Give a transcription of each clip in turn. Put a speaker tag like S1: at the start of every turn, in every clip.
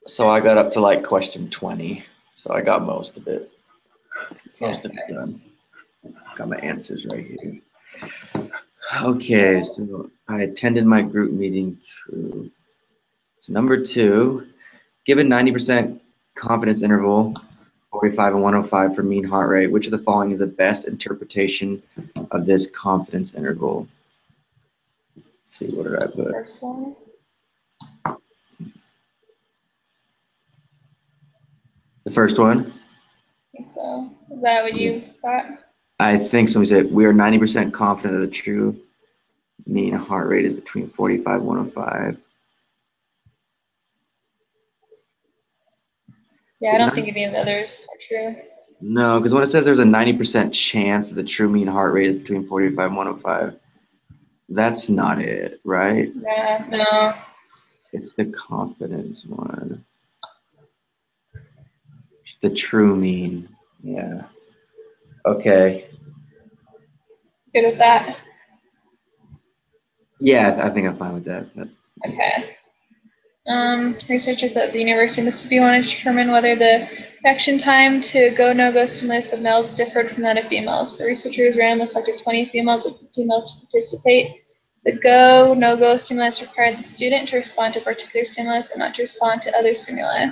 S1: So I got up to like question 20. So I got most of it. Most of it done. Got my answers right here. Okay, so I attended my group meeting. True. So number 2, given 90% confidence interval, 45 and 105 for mean heart rate, which of the following is the best interpretation of this confidence interval? Let's see, what did I put?
S2: First one.
S1: The first one?
S2: I think so. Is that what you got?
S1: I think somebody said we are 90% confident that the true mean heart rate is between 45 and 105.
S2: Yeah, I don't think any of the others are true.
S1: No, because when it says there's a 90% chance that the true mean heart rate is between 45 and 105, that's not it, right?
S2: Yeah, no.
S1: It's the confidence one. The true mean. Yeah. Okay.
S2: Good with that?
S1: Yeah, I think I'm fine with that.
S2: Okay. Researchers at the University of Mississippi wanted to determine whether the reaction time to go-no-go stimulus of males differed from that of females. The researchers randomly selected 20 females and 15 males to participate. The go-no-go stimulus required the student to respond to a particular stimulus and not to respond to other stimuli.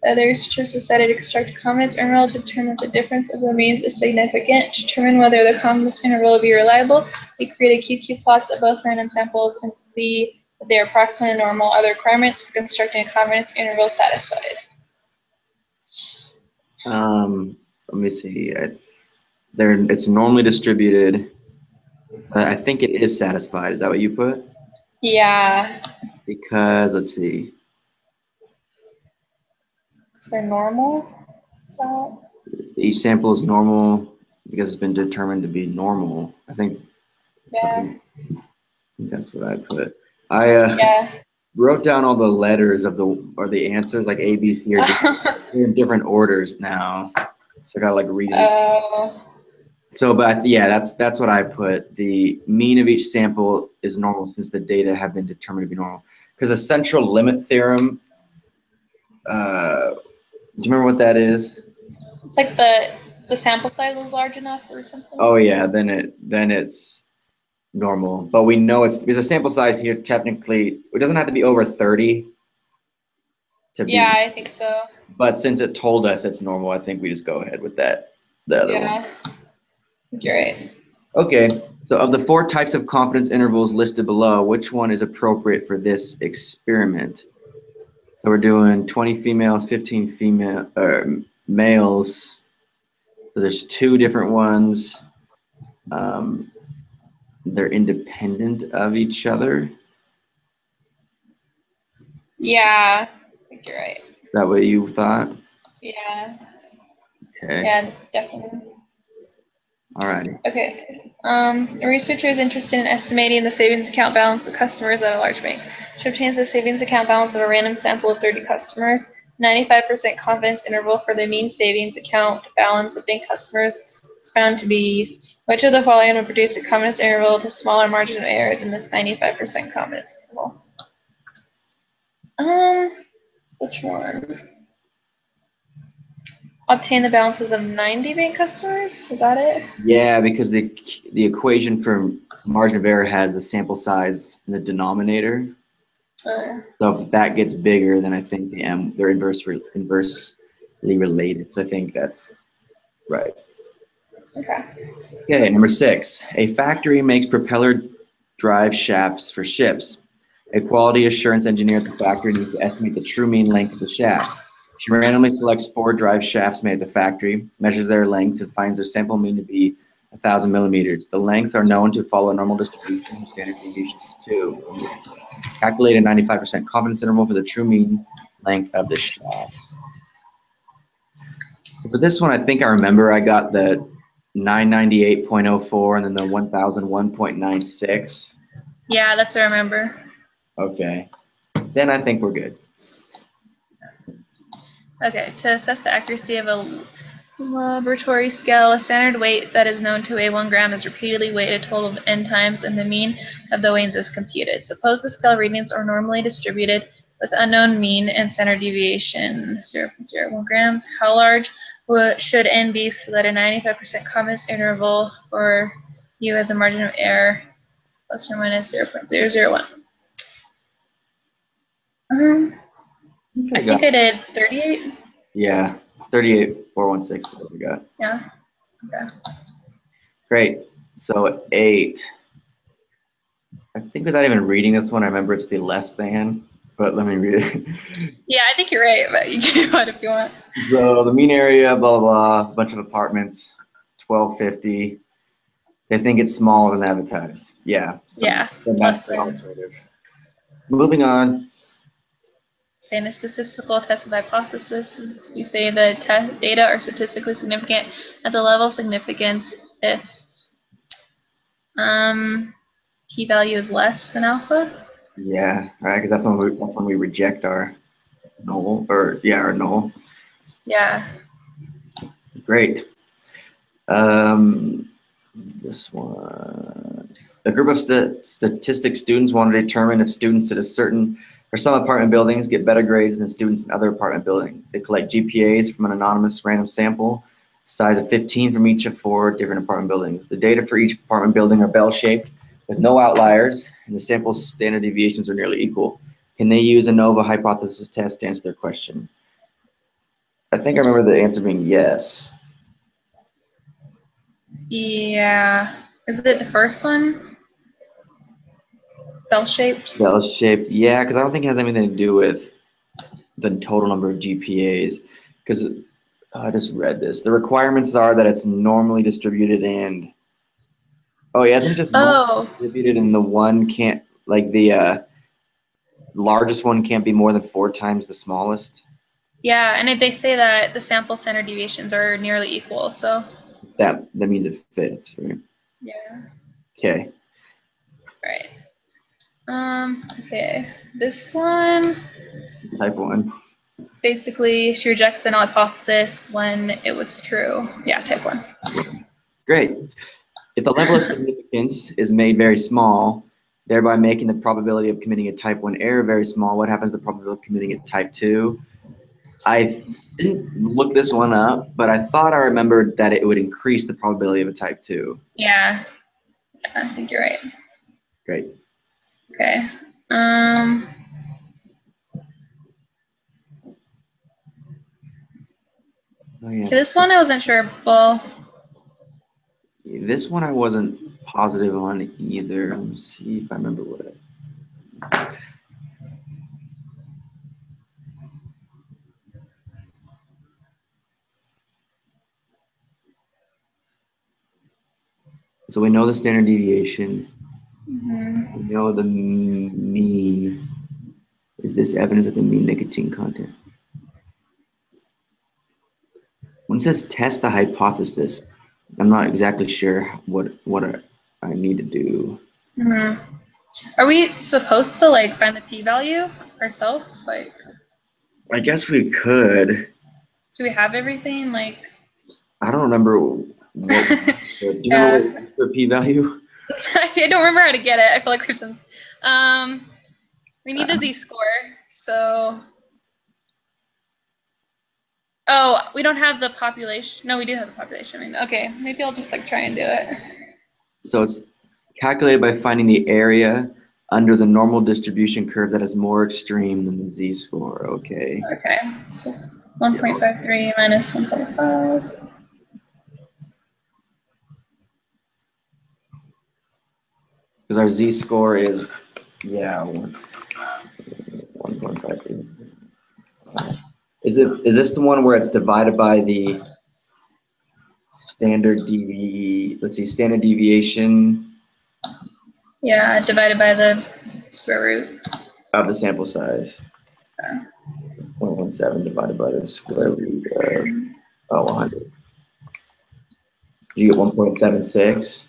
S2: The other researchers decided to construct a confidence interval to determine if the difference of the means is significant. To determine whether the confidence interval will be reliable, they created QQ plots of both random samples and see that they are approximately normal. Are the requirements for constructing a confidence interval satisfied?
S1: Let me see. It's normally distributed. I think it is satisfied. Is that what you put?
S2: Yeah.
S1: Because let's see.
S2: Is there normal? So
S1: Each sample is normal because it's been determined to be normal. I think
S2: yeah.
S1: That's what I put. I wrote down all the letters of the answers, like A, B, C, or D. They're in different orders now, so I gotta like read it.
S2: Oh.
S1: So, but yeah, that's what I put. The mean of each sample is normal since the data have been determined to be normal. Because the central limit theorem. Do you remember what that is?
S2: It's like the sample size was large enough or something.
S1: Oh yeah, then it's normal. But we know it's because the sample size here technically it doesn't have to be over 30 to be.
S2: Yeah, I think so.
S1: But since it told us it's normal, I think we just go ahead with that. The other one.
S2: You're right.
S1: Okay, so of the 4 types of confidence intervals listed below, which one is appropriate for this experiment? So we're doing 20 females, 15 males. So there's 2 different ones. They're independent of each other.
S2: Yeah, I think you're right.
S1: Is that what you thought?
S2: Yeah.
S1: Okay.
S2: Yeah, definitely.
S1: All right.
S2: Okay. A researcher is interested in estimating the savings account balance of customers at a large bank. She obtains the savings account balance of a random sample of 30 customers. 95% confidence interval for the mean savings account balance of bank customers is found to be which of the following would produce a confidence interval with a smaller margin of error than this 95% confidence interval? Which one? Obtain the balances of 90 bank customers? Is that it?
S1: Yeah, because the equation for margin of error has the sample size in the denominator. So if that gets bigger, then I think they're inversely related. So I think that's right. Okay, number 6. A factory makes propeller drive shafts for ships. A quality assurance engineer at the factory needs to estimate the true mean length of the shaft. She randomly selects 4 drive shafts made at the factory, measures their lengths, and finds their sample mean to be 1,000 millimeters. The lengths are known to follow a normal distribution. Standard deviation is 2. Calculate a 95% confidence interval for the true mean length of the shafts. For this one, I think I remember I got the 998.04 and then the 1001.96.
S2: Yeah, that's what I remember.
S1: Okay. Then I think we're good.
S2: Okay, to assess the accuracy of a laboratory scale, a standard weight that is known to weigh 1 gram is repeatedly weighed a total of n times and the mean of the weights is computed. Suppose the scale readings are normally distributed with unknown mean and standard deviation 0.01 grams. How large should n be so that a 95% confidence interval for u as a margin of error plus or minus 0.001? I think I did 38.
S1: Yeah, 38,416 is what we got.
S2: Yeah. Okay.
S1: Great. So 8. I think without even reading this one, I remember it's the less than, but let me read it.
S2: Yeah, I think you're right, but you can go ahead if you want.
S1: So the mean area, blah, blah, blah, bunch of apartments, 1250. They think it's smaller than advertised. Yeah. So
S2: Yeah,
S1: then
S2: less
S1: that's the
S2: than.
S1: alternative. Moving on.
S2: In a statistical test of hypothesis, we say the data are statistically significant at the level of significance if p-value is less than alpha.
S1: Yeah, right, because that's when we reject our null, or yeah, our null.
S2: Yeah.
S1: Great. This one. A group of statistics students want to determine if students at a certain or some apartment buildings get better grades than students in other apartment buildings. They collect GPAs from an anonymous random sample, size of 15 from each of 4 different apartment buildings. The data for each apartment building are bell-shaped with no outliers, and the sample's standard deviations are nearly equal. Can they use a ANOVA hypothesis test to answer their question? I think I remember the answer being yes.
S2: Yeah. Is it the first one? Bell-shaped?
S1: Bell-shaped, yeah, because I don't think it has anything to do with the total number of GPAs. Because I just read this. The requirements are that it's normally distributed and isn't it just normally distributed and the one can't, like the largest one can't be more than 4 times the smallest?
S2: Yeah, and if they say that the sample standard deviations are nearly equal, so
S1: That means it fits, right?
S2: yeah.
S1: Okay.
S2: Right. Okay. This one.
S1: Type 1.
S2: Basically, she rejects the null hypothesis when it was true. Yeah, type 1.
S1: Great. If the level of significance is made very small, thereby making the probability of committing a type 1 error very small, what happens to the probability of committing a type 2? I didn't look this one up, but I thought I remembered that it would increase the probability of a type 2.
S2: Yeah, I think you're right.
S1: Great.
S2: Okay.
S1: Oh, yeah.
S2: This one I wasn't sure. Well,
S1: This one I wasn't positive on either. Let me see if I remember what it. So we know the standard deviation. We know the mean. Is this evidence of the mean nicotine content? When it says test the hypothesis, I'm not exactly sure what I need to do.
S2: Are we supposed to like find the p-value ourselves? Like,
S1: I guess we could.
S2: do we have everything? Like,
S1: I don't remember what. Do you remember what the p-value?
S2: I don't remember how to get it. I feel like we've done. We need a z-score. So, we don't have the population. No, we do have the population. I mean, okay, maybe I'll just like try and do it.
S1: So it's calculated by finding the area under the normal distribution curve that is more extreme than the z-score. Okay.
S2: Okay, so 1.53 minus 1.5.
S1: Because our z-score is, 1.53. Is this the one where it's divided by the standard standard deviation?
S2: Yeah, divided by the square root
S1: of the sample size. 0.17 divided by the square root of 100. You get 1.76?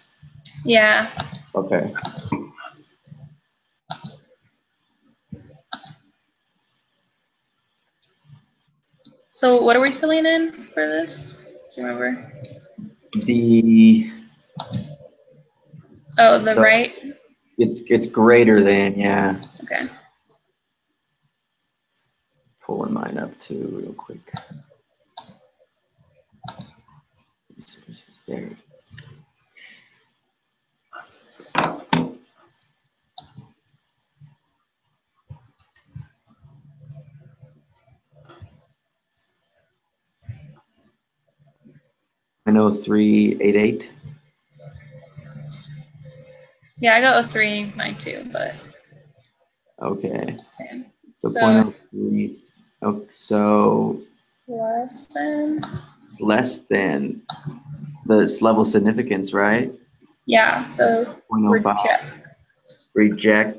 S2: Yeah.
S1: Okay.
S2: So what are we filling in for this? Do you remember?
S1: The
S2: right?
S1: It's greater than, yeah.
S2: Okay.
S1: pulling mine up too real quick. Resources there. I know 388.
S2: Yeah, I got 03, mine too, but
S1: Okay.
S2: same.
S1: So,
S2: So
S1: 0.03. Okay, so
S2: less than.
S1: it's less than this level of significance, right?
S2: Yeah. So
S1: 0.05.
S2: reject.
S1: Reject.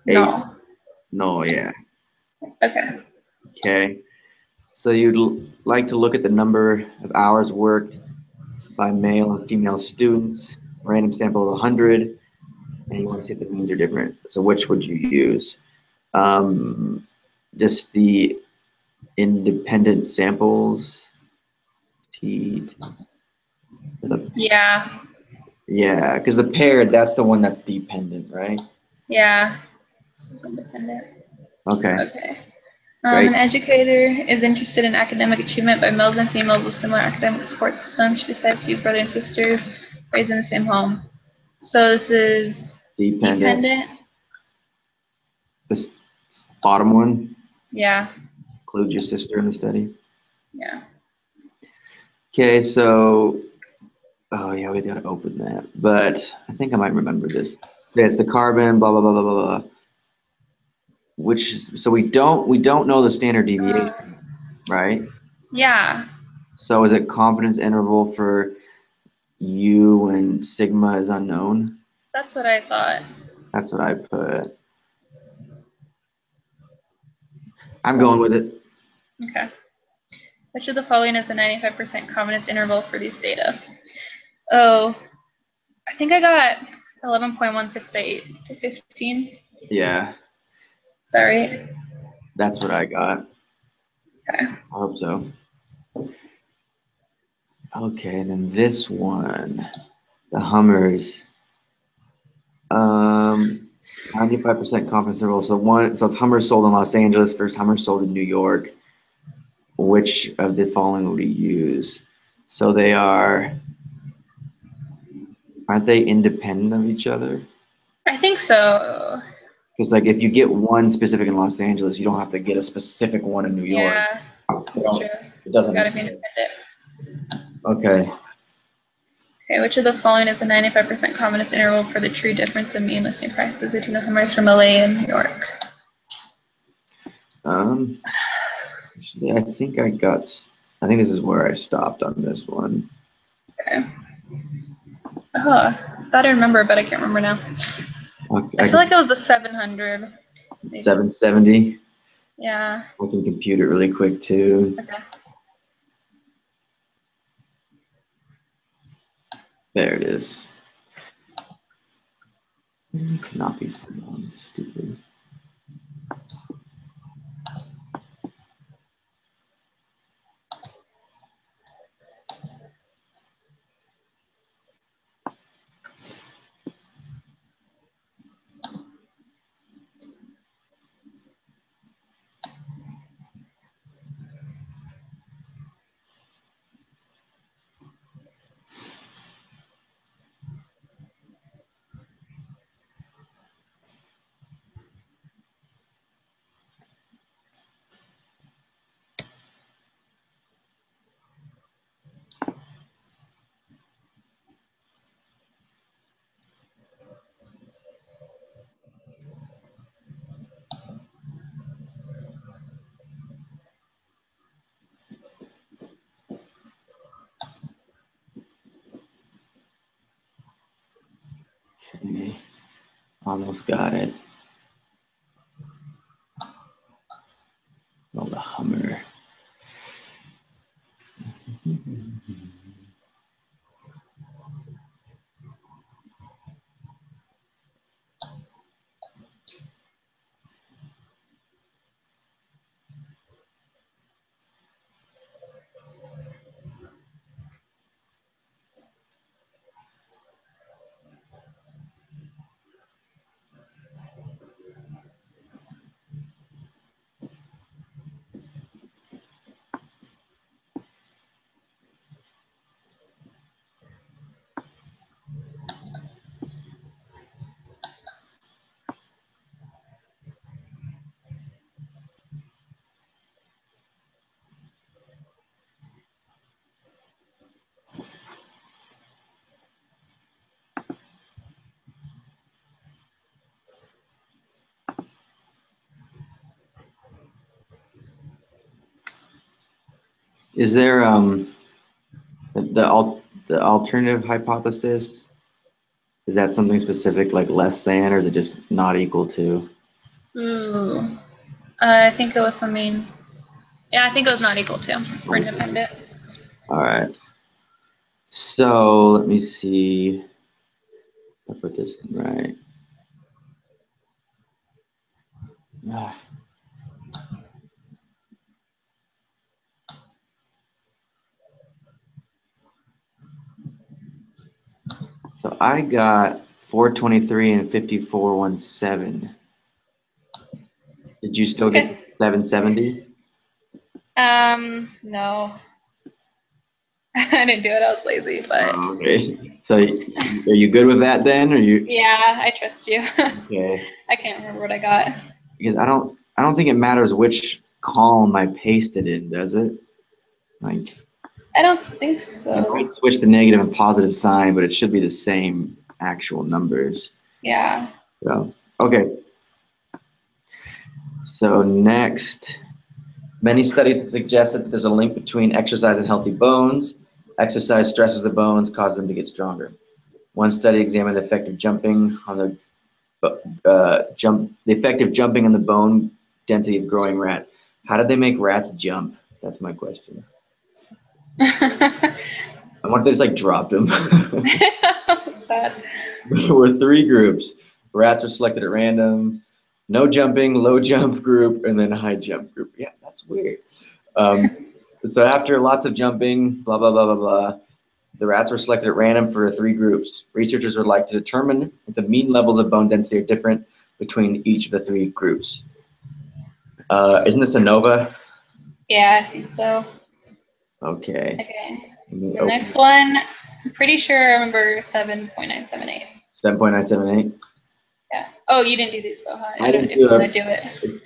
S1: 8.
S2: No.
S1: No, yeah.
S2: Okay.
S1: Okay. So you'd like to look at the number of hours worked by male and female students, random sample of 100, and you want to see if the means are different. So which would you use? Just the independent samples.
S2: Yeah.
S1: Yeah, because the paired, that's the one that's dependent, right?
S2: Yeah. This is independent.
S1: Okay,
S2: Okay.
S1: great.
S2: An educator is interested in academic achievement by males and females with similar academic support systems. She decides to use brothers and sisters raised in the same home. So this is dependent.
S1: This bottom one,
S2: Yeah.
S1: include your sister in the study.
S2: Yeah.
S1: Okay, so, oh yeah, we gotta open that, but I think I might remember this. Yeah, it's the carbon, blah, blah, blah, blah, blah, blah. So we don't know the standard deviation, right?
S2: Yeah.
S1: So is it confidence interval for U and sigma is unknown?
S2: That's what I thought.
S1: That's what I put. I'm going with it.
S2: Okay. Which of the following is the 95% confidence interval for these data? Oh, I think I got 11.168 to 15.
S1: Yeah,
S2: Sorry.
S1: that's what I got.
S2: Okay.
S1: I hope so. Okay, and then this one, the Hummers. 95% confidence interval. So it's Hummers sold in Los Angeles versus Hummers sold in New York. Which of the following would we use? So aren't they independent of each other?
S2: I think so.
S1: Because like if you get one specific in Los Angeles, you don't have to get a specific one in New York.
S2: Yeah, that's true.
S1: It doesn't.
S2: Gotta be independent.
S1: Okay.
S2: Okay, which of the following is a 95% confidence interval for the true difference in mean listing prices between the Hummers from LA and New York?
S1: Actually, I think this is where I stopped on this one.
S2: Okay. Oh, I thought I remember, but I can't remember now. I feel like it was the 700.
S1: 770.
S2: Yeah.
S1: I can compute it really quick too.
S2: Okay.
S1: There it is. Could not be fun. Stupid. Okay. Almost got it. Oh, the Hummer. Is there the alternative hypothesis? Is that something specific, like less than, or is it just not equal to?
S2: Ooh. I think it was something. Yeah, I think it was not equal to for independent.
S1: All right. So let me see. I put this in right. Ah. So I got 423 and 5417. Did you still get 770?
S2: No. I didn't do it. I was lazy, but
S1: Okay. So are you good with that then? Or you?
S2: yeah, I trust you.
S1: Okay.
S2: I can't remember what I got.
S1: Because I don't think it matters which column I pasted in, does it? Like
S2: I don't think
S1: I might
S2: so.
S1: switch the negative and positive sign, but it should be the same actual numbers.
S2: Yeah.
S1: So okay. So next, many studies have suggested that there's a link between exercise and healthy bones. Exercise stresses the bones, causes them to get stronger. One study examined the effect of jumping on the effect of jumping on the bone density of growing rats. How did they make rats jump? That's my question. I wonder if they just like dropped them.
S2: Sad.
S1: There were three groups. Rats are selected at random. No jumping, low jump group, and then high jump group. Yeah, that's weird. So after lots of jumping, blah, blah, blah, blah, blah, the rats were selected at random for three groups. Researchers would like to determine if the mean levels of bone density are different between each of the three groups. Isn't this ANOVA?
S2: Yeah, I think so.
S1: Okay.
S2: Okay. The next one, I'm pretty sure I remember 7.978.
S1: 7.978?
S2: Yeah. Oh, you didn't do these though, huh?
S1: I didn't
S2: If you
S1: do
S2: want to
S1: it.
S2: do it.
S1: If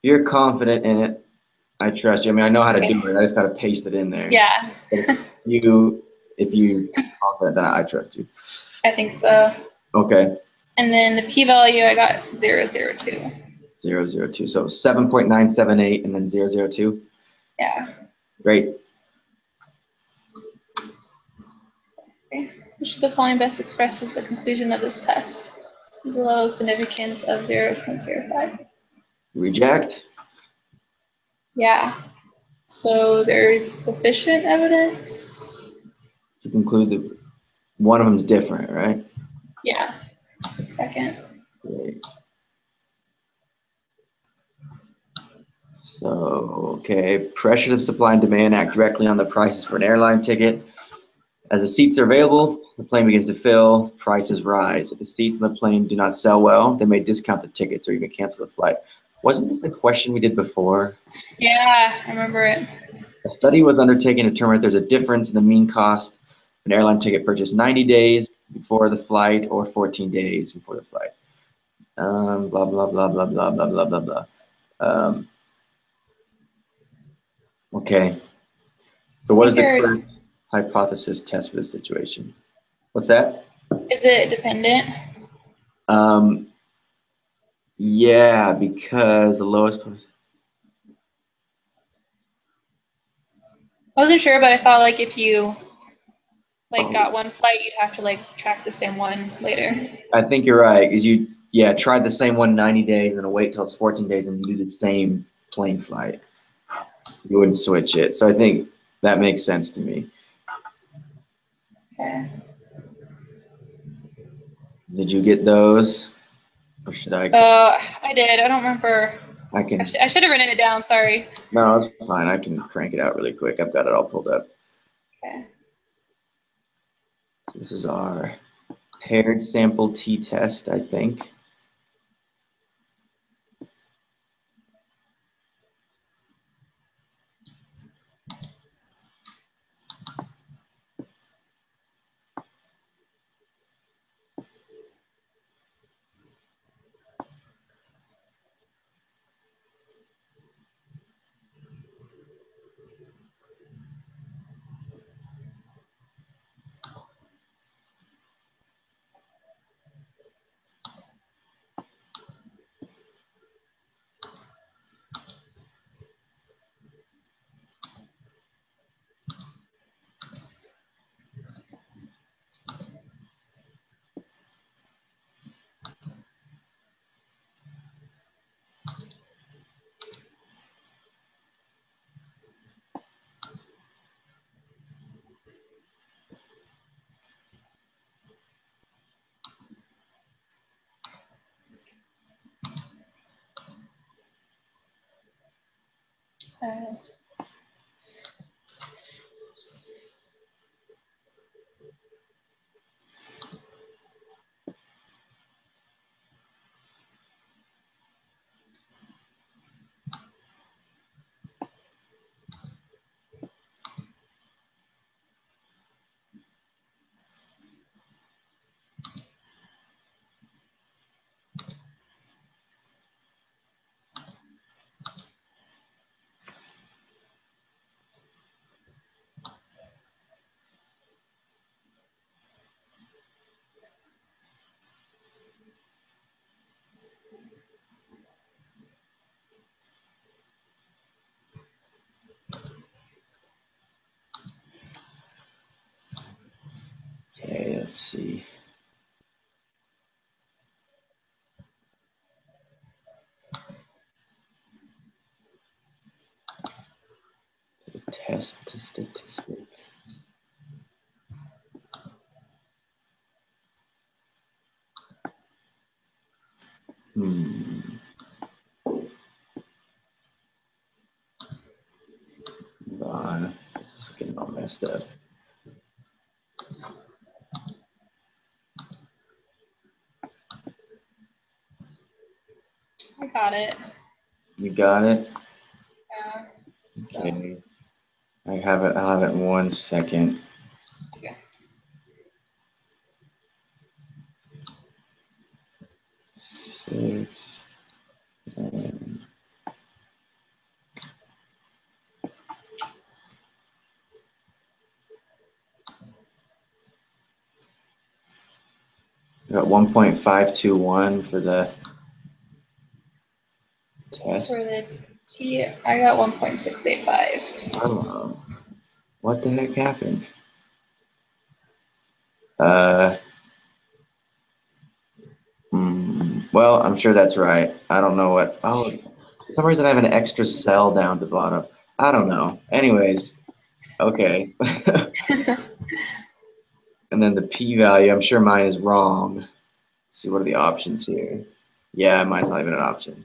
S1: you're confident in it, I trust you. I mean, I know how to do it. I just got to paste it in there.
S2: Yeah.
S1: If you confident, then I trust you.
S2: I think so.
S1: Okay.
S2: And then the p-value, I got 0.002.
S1: 0.002. So 7.978 and then 0.002.
S2: Yeah.
S1: Great.
S2: Okay. Which of the following best expresses the conclusion of this test? Is a low significance of 0.05.
S1: Reject.
S2: Yeah. So there's sufficient evidence.
S1: To conclude that one of them is different, right?
S2: Yeah. Just a second.
S1: Great. So, okay. Pressures of supply and demand act directly on the prices for an airline ticket. As the seats are available, the plane begins to fill, prices rise. If the seats in the plane do not sell well, they may discount the tickets or even cancel the flight. Wasn't this the question we did before?
S2: Yeah, I remember it.
S1: A study was undertaken to determine if there's a difference in the mean cost of an airline ticket purchased 90 days before the flight or 14 days before the flight. Blah, blah, blah, blah, blah, blah, blah, blah, blah. Okay. So what is the correct hypothesis test for this situation? What's that?
S2: Is it dependent?
S1: Yeah, because the lowest.
S2: I wasn't sure, but I thought like if you got one flight, you'd have to track the same one later.
S1: I think you're right. Is you tried the same one 90 days and then wait till it's 14 days and you do the same plane flight. You wouldn't switch it. So I think that makes sense to me.
S2: Okay.
S1: Did you get those? Or should I?
S2: I did. I don't remember.
S1: I can.
S2: I should have written it down. Sorry.
S1: No, it's fine. I can crank it out really quick. I've got it all pulled up.
S2: Okay.
S1: This is our paired sample t-test, I think.
S2: Uh,
S1: Okay, let's see. Test statistic. Hold on. This is getting all messed up.
S2: I got it.
S1: You got it?
S2: Yeah.
S1: Okay. I have it. I'll have it in 1 second.
S2: Okay.
S1: 6, 7. I got 1.521 for the test.
S2: For the T, I got 1.685.
S1: Oh, what the heck happened? Well, I'm sure that's right. I don't know what. Oh, for some reason I have an extra cell down the bottom. I don't know. Anyways, okay. And then the p-value, I'm sure mine is wrong. Let's see, what are the options here? Yeah, mine's not even an option.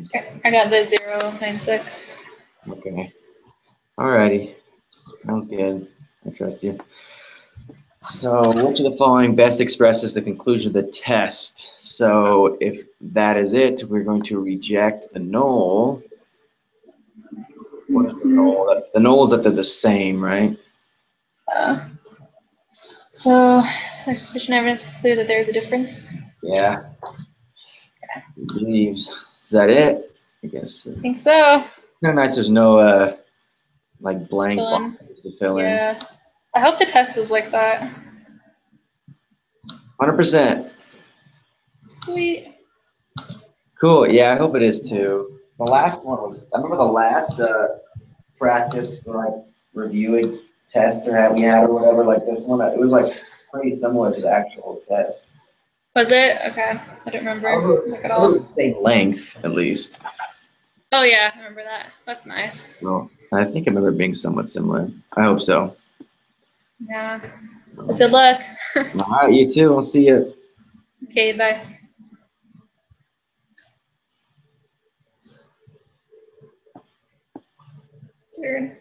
S2: Okay. I got the 0.96.
S1: Okay. Alrighty. Sounds good. I trust you. So, which of the following best expresses the conclusion of the test? So, if that is it, we're going to reject the null. What is the null? The null is that they're the same, right?
S2: So there's sufficient evidence to conclude that there is a difference.
S1: Yeah. Believes. Is that it? I guess.
S2: I think so.
S1: Kind of nice. There's no like blank
S2: Fill in.
S1: boxes to fill in.
S2: Yeah. I hope the test is like that.
S1: 100%.
S2: Sweet.
S1: Cool. Yeah, I hope it is too. The last one was. I remember the last practice like reviewing test we had or whatever. Like this one, it was like pretty similar to the actual test.
S2: Was it? Okay. I don't remember
S1: It was,
S2: like at
S1: it was
S2: all.
S1: the same length at least.
S2: Oh yeah, I remember that. That's nice.
S1: So I think I remember it being somewhat similar. I hope so.
S2: Yeah. Well, good luck.
S1: All right, you too. I'll see you.
S2: Okay, bye. Weird.